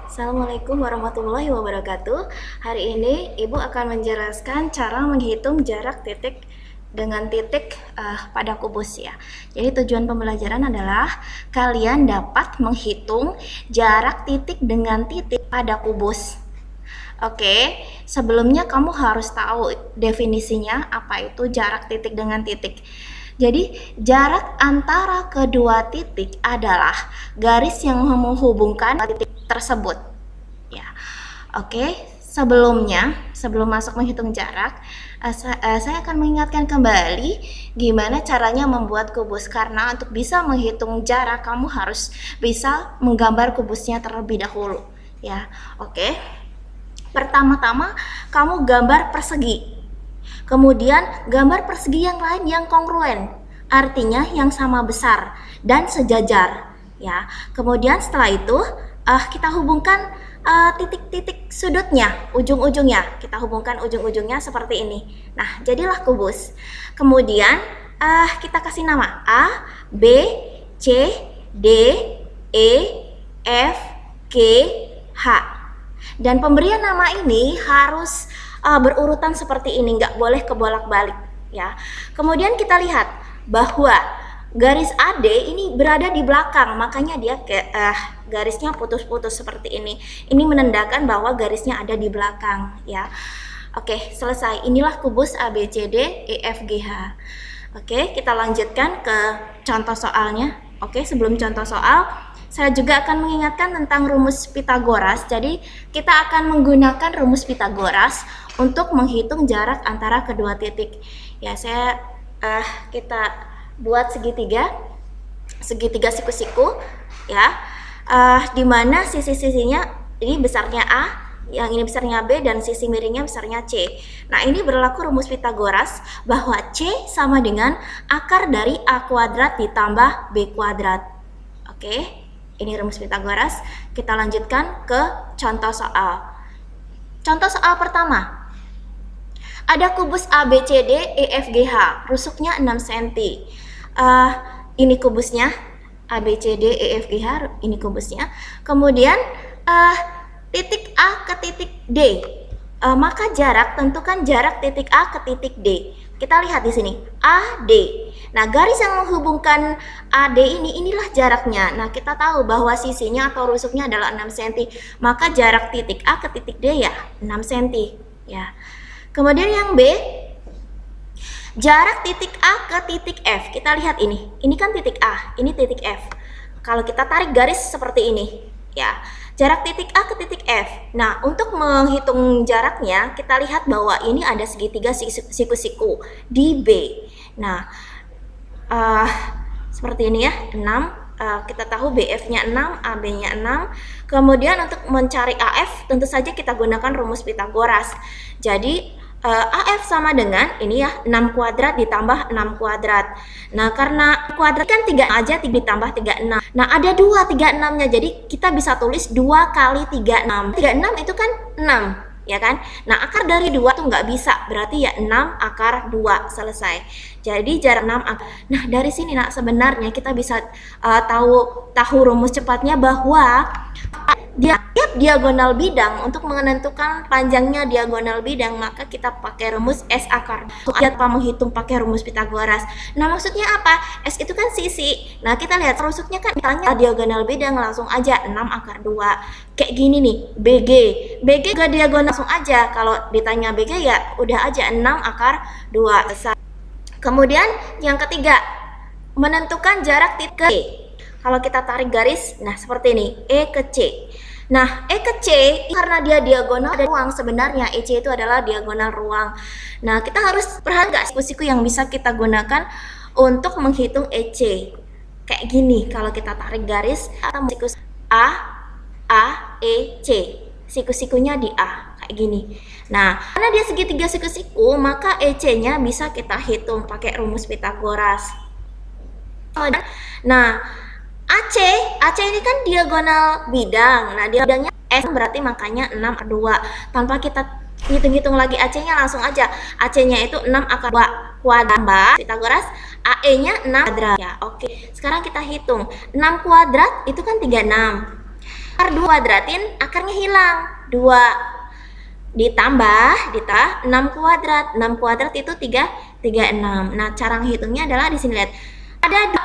Assalamualaikum warahmatullahi wabarakatuh. Hari ini Ibu akan menjelaskan cara menghitung jarak titik dengan titik pada kubus ya. Jadi tujuan pembelajaran adalah kalian dapat menghitung jarak titik dengan titik pada kubus. Oke, sebelumnya kamu harus tahu definisinya apa itu jarak titik dengan titik. Jadi, jarak antara kedua titik adalah garis yang menghubungkan titik tersebut. Ya, oke. Sebelum masuk menghitung jarak, saya akan mengingatkan kembali gimana caranya membuat kubus. Karena untuk bisa menghitung jarak, kamu harus bisa menggambar kubusnya terlebih dahulu. Ya, oke. Pertama-tama, kamu gambar persegi. Kemudian gambar persegi yang lain yang kongruen, artinya yang sama besar dan sejajar ya. Kemudian setelah itu kita hubungkan titik-titik sudutnya, ujung-ujungnya. Kita hubungkan ujung-ujungnya seperti ini. Nah, jadilah kubus. Kemudian kita kasih nama A, B, C, D, E, F, G, H. Dan pemberian nama ini harus berurutan seperti ini, nggak boleh kebolak-balik ya. Kemudian kita lihat bahwa garis AD ini berada di belakang, makanya dia garisnya putus-putus seperti ini. Ini menandakan bahwa garisnya ada di belakang ya. Oke, selesai. Inilah kubus ABCD EFGH. Oke, kita lanjutkan ke contoh soalnya. Oke, sebelum contoh soal, saya juga akan mengingatkan tentang rumus Pythagoras. Jadi kita akan menggunakan rumus Pythagoras untuk menghitung jarak antara kedua titik. Ya, kita buat segitiga siku-siku ya. Di mana sisi-sisinya ini besarnya A, yang ini besarnya B, dan sisi miringnya besarnya C. Nah, ini berlaku rumus Pythagoras bahwa C sama dengan akar dari A kuadrat ditambah B kuadrat. Oke. Ini rumus Pythagoras. Kita lanjutkan ke contoh soal. Contoh soal pertama. Ada kubus ABCD EFGH, rusuknya 6 cm. Ini kubusnya ABCD EFGH, ini kubusnya. Kemudian titik A ke titik D. Maka tentukan jarak titik A ke titik D. Kita lihat di sini, AD. Nah, garis yang menghubungkan AD inilah jaraknya. Nah, kita tahu bahwa sisinya atau rusuknya adalah 6 cm. Maka jarak titik A ke titik D ya 6 cm ya. Kemudian yang B, jarak titik A ke titik F. Kita lihat ini. Ini kan titik A, ini titik F. Kalau kita tarik garis seperti ini ya. Jarak titik A ke titik F. Nah, untuk menghitung jaraknya, kita lihat bahwa ini ada segitiga siku-siku di B. Nah, seperti ini ya, 6. Kita tahu BF-nya 6, AB-nya 6. Kemudian untuk mencari AF, tentu saja kita gunakan rumus Pythagoras. Jadi, AF sama dengan ini ya, 6 kuadrat ditambah 6 kuadrat. Nah, karena kuadrat kan 3 aja, 3 ditambah 36. Nah, ada 2 36-nya. Jadi kita bisa tulis 2 kali 36. 36 itu kan 6, ya kan? Nah, akar dari 2 tuh nggak bisa. Berarti ya 6 akar 2, selesai. Jadi jarak 6 akar. Nah, dari sini nak sebenarnya kita bisa tahu rumus cepatnya bahwa tiap diagonal bidang, untuk menentukan panjangnya diagonal bidang, maka kita pakai rumus S akar. Tanpa menghitung pakai rumus Pythagoras. Nah, maksudnya apa? S itu kan sisi. Nah, kita lihat rusuknya kan ditanya diagonal bidang, langsung aja 6 akar 2. Kayak gini nih, BG. BG juga diagonal, langsung aja. Kalau ditanya BG ya udah aja 6 akar 2. Kemudian yang ketiga, menentukan jarak titik E. Kalau kita tarik garis, nah seperti ini, E ke C. Nah, E ke C, karena dia diagonal ada ruang, sebenarnya EC itu adalah diagonal ruang. Nah, kita harus perhatikan siku-siku yang bisa kita gunakan untuk menghitung EC. Kayak gini, kalau kita tarik garis, atau siku A, E, C. Siku-sikunya di A, kayak gini. Nah, karena dia segitiga siku-siku, maka EC-nya bisa kita hitung pakai rumus Pythagoras. Nah, AC ini kan diagonal bidang. Nah, bidangnya S berarti makanya 6 akar 2. Tanpa kita hitung-hitung lagi AC-nya, langsung aja. AC-nya itu 6 akar 2 kuadrat. Pythagoras, AE-nya 6 kuadrat. Ya, oke. Sekarang kita hitung. 6 kuadrat itu kan 36. Akar 2 kuadratin, akarnya hilang. 2 ditambah 6 kuadrat. 6 kuadrat itu 36. Nah, cara menghitungnya adalah di sini lihat. Ada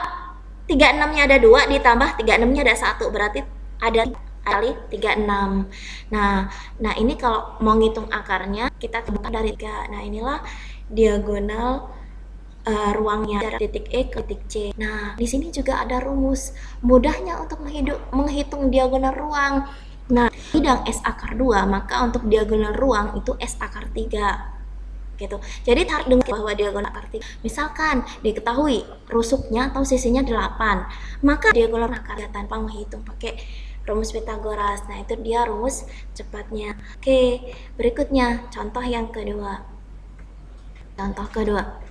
36-nya ada 2 ditambah 36-nya ada 1, berarti ada kali 36. Nah, ini kalau mau ngitung akarnya kita temukan dari 3. Nah, inilah diagonal ruangnya dari titik E ke titik C. Nah, di sini juga ada rumus mudahnya untuk menghitung diagonal ruang. Nah, bidang S akar 2, maka untuk diagonal ruang itu S akar 3. Gitu. Jadi tarik dengan bahwa diagonal akar 3. Misalkan diketahui rusuknya atau sisinya 8, maka diagonal akar 3 tanpa menghitung pakai rumus Pitagoras. Nah, itu dia rumus cepatnya. Oke, berikutnya contoh yang kedua. Contoh kedua.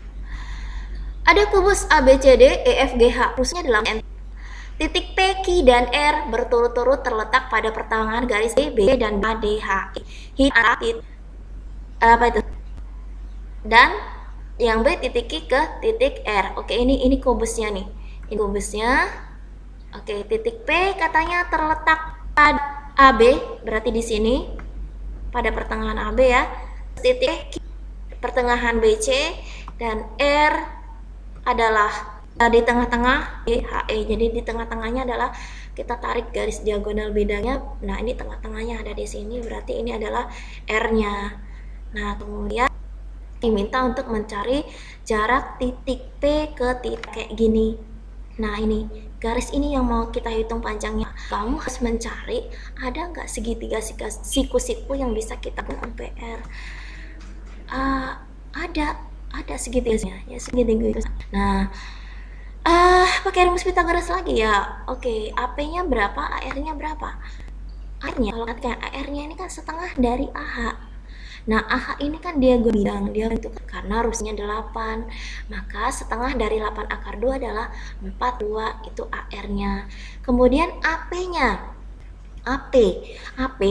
Ada kubus ABCD EFGH, rusuknya 8. Titik P, Q, dan R berturut-turut terletak pada pertengahan garis B dan ADH. Apa itu? Dan yang B titik Q ke titik R. Oke, ini kubusnya nih. Ini kubusnya. Oke, titik P katanya terletak pada AB, berarti di sini pada pertengahan AB ya. Titik Q pertengahan BC dan R adalah di tengah-tengah HE. Jadi di tengah-tengahnya adalah kita tarik garis diagonal bidangnya. Nah, ini tengah-tengahnya ada di sini, berarti ini adalah R-nya. Nah, kemudian diminta untuk mencari jarak titik P ke titik kayak gini. Nah, ini garis ini yang mau kita hitung panjangnya. Kamu harus mencari ada nggak segitiga siku-siku yang bisa kita gunakan PR. Ada segitiganya ya, segitiga. Nah, pakai rumus Pitagoras lagi ya. Oke, AP-nya berapa, AR-nya berapa? AR-nya, kalau katakan AR-nya ini kan setengah dari AH. Nah, AH ini kan diagonal bidang, dia itu karena rumusnya 8. Maka setengah dari 8 akar 2 adalah 42, itu AR-nya. Kemudian AP-nya. AP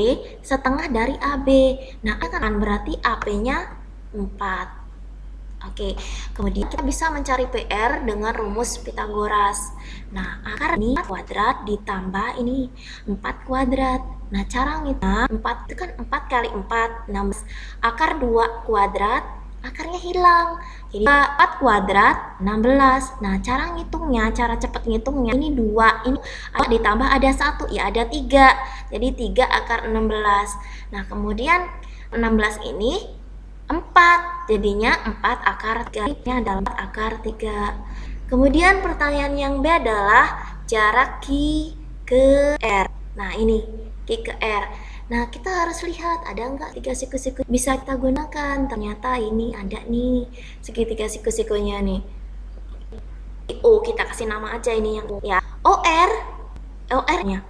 setengah dari AB. Nah, kan berarti AP-nya 4. Oke, kemudian kita bisa mencari PR dengan rumus Pitagoras. Nah, akar ini 4 kuadrat ditambah ini 4 kuadrat. Nah, cara ngitung 4 itu kan 4 kali 4, 16. Akar 2 kuadrat, akarnya hilang. Jadi 4 kuadrat, 16. Nah, cara ngitungnya, cara cepat ngitungnya, ini 2. Ini ditambah ada 1, ya ada 3. Jadi 3 akar 16. Nah, kemudian 16 ini 4, jadinya 4 akar 3, ini adalah 4 akar 3. Kemudian pertanyaan yang B adalah jarak Q ke R. Nah, ini Q ke R. Nah, kita harus lihat ada nggak 3 siku-siku bisa kita gunakan. Ternyata ini ada nih segitiga siku-sikunya nih. Kita kasih nama aja ini yang ya. OR-nya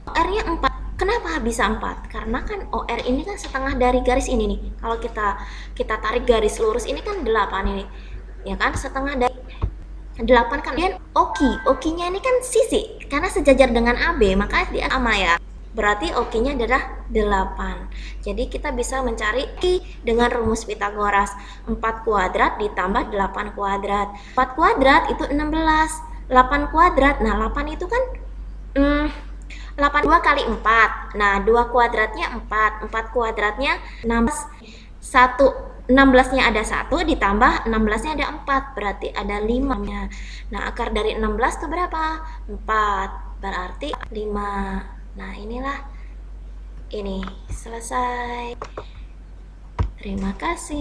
4. Kenapa bisa 4? Karena kan OR ini kan setengah dari garis ini nih. Kalau kita tarik garis lurus ini kan 8 ini. Ya kan, setengah dari 8 kan. Dan OQ-nya ini kan sisi. Karena sejajar dengan AB, maka dia sama ya. Berarti OQ-nya adalah 8. Jadi kita bisa mencari Q dengan rumus Pitagoras. 4 kuadrat ditambah 8 kuadrat. 4 kuadrat itu 16. 8 kuadrat, nah 8 itu kan 8 2 kali 4. Nah, 2 kuadratnya 4. 4 kuadratnya 16. 16-nya ada 1 ditambah 16-nya ada 4. Berarti ada 5-nya. Nah, akar dari 16 itu berapa? 4. Berarti 5. Nah, inilah ini selesai. Terima kasih.